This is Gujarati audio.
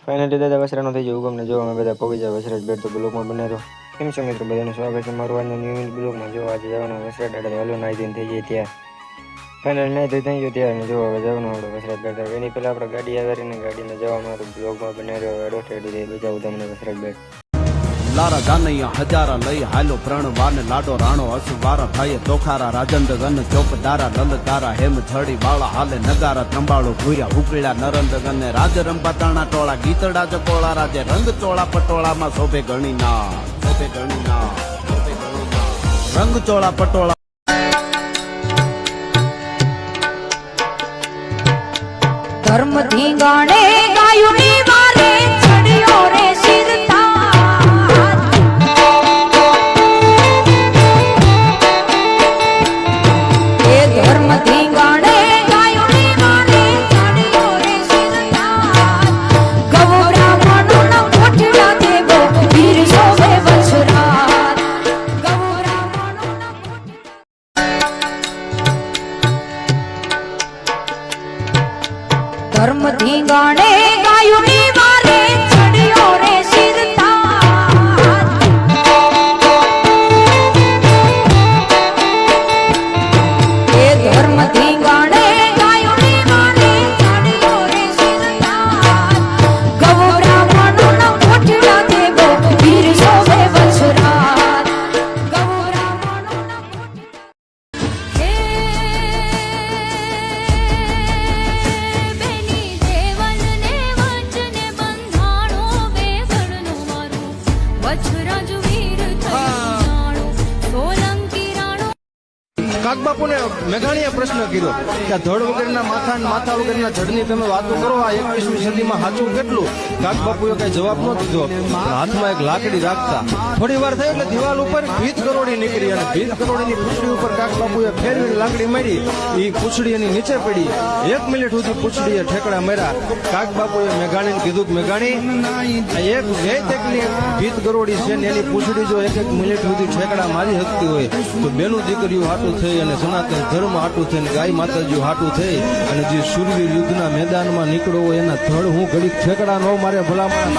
ફાઇનલી દાદા વસરાનો થઈ ગયો ગમને જો અમે બધા પગી જાય વસરાજ બેઠ તો બ્લોગમાં બને રહો. કેમ છો મિત્રો, બધાનું સ્વાગત છે મારું આજના ન્યૂ બ્લોગમાં. જો આજે જવાનું વસરાજ દાદા વહેલો નાઈ ધોઈને થઈ જાય ત્યાં ફાઇનલ નહીં થઈ ગયો ત્યારે જો હવે જવાનું આપણે વસરાજ બેઠ. એની પહેલાં આપણે ગાડી આવીને ગાડીને જવામાં તો બ્લોગમાં બને રહ્યો. એડો ઠેડું બજાવું તમને વસરાજ બેઠ. લારા જાનૈયા હજારા લઈ હાલો પ્રણ વાન લાડો રાણો અસુવારા થાય તોખારા રાજંદ ગન ચોપદારા લલકારા હેમ છડી વાળા હાલે નગારા ત્રંબાળો ભૂર્યા ઉકળ્યા નરંદ ગને રાજ રંબા તાણા ટોળા ગીતડા ચકોળા રાજે રંગ ચોળા પટોળામાં શોભે ગણીના શોભે ગણીના શોભે ગણીના રંગ ચોળા પટોળા ધર્મ થી ગાણે ગાયું ની વારે ચડ્યો રે શિરતા ધર્મ થી ગાણે ગાયું ની વારે ચડ્યો રે શિરતા ગૌ બ્રાહ્મણો ના કોઠડા દેવો વીર શોભે વસરાત ગૌ બ્રાહ્મણો ના ધર્મ થી ગાણે ગાયું ની વારે ચડ્યો રે શિરતા એ ધર્મ થી ગાણે ગાયું ની વારે ચડ્યો રે શિરતા ગૌ બ્રાહ્મણો ના કોઠડા દેવો વીર શોભે વસરાત ગૌ બ્રાહ્મણો ના કાકબાપુને મેઘાણીએ પ્રશ્ન કર્યો કે ધડ વગરના માથા અને માથા વગરના જડની તમે વાતો કરો, આ 21મી સદીમાં સાચું કેટલું? કાકબાપુએ કઈ જવાબ ન દીધો. હાથમાં એક લાકડી રાખતા થોડી વાર થઈ એટલે દિવાલ ઉપર ભીત કરોડી નીકળી અને ભીત કરોડીની પૂછડી ઉપર કાકબાપુએ ફેરવીને લાકડી મારી. એ પૂછડી એની નીચે પડી. 1 મિનિટ સુધી પૂછડીએ ઠેકડા માર્યા. કાકબાપુએ મેઘાણીને કીધું કે મેઘાણી, એક વેત એકની ભીત કરોડી છે ને એની પૂછડી જો 1 મિનિટ સુધી ઠેકડા મારી શકતી હોય તો બેનું દીકરીઓ હાટું થઈ અને સનાતન ધર્મ હાટું થઈને ગાય માતાજી હાટું થઈ અને જે શૂરવીર યુદ્ધના મેદાનમાં નીકળો હોય એના ધડ હું ઘડીક ઠેકડા ન મારે ભલામણ.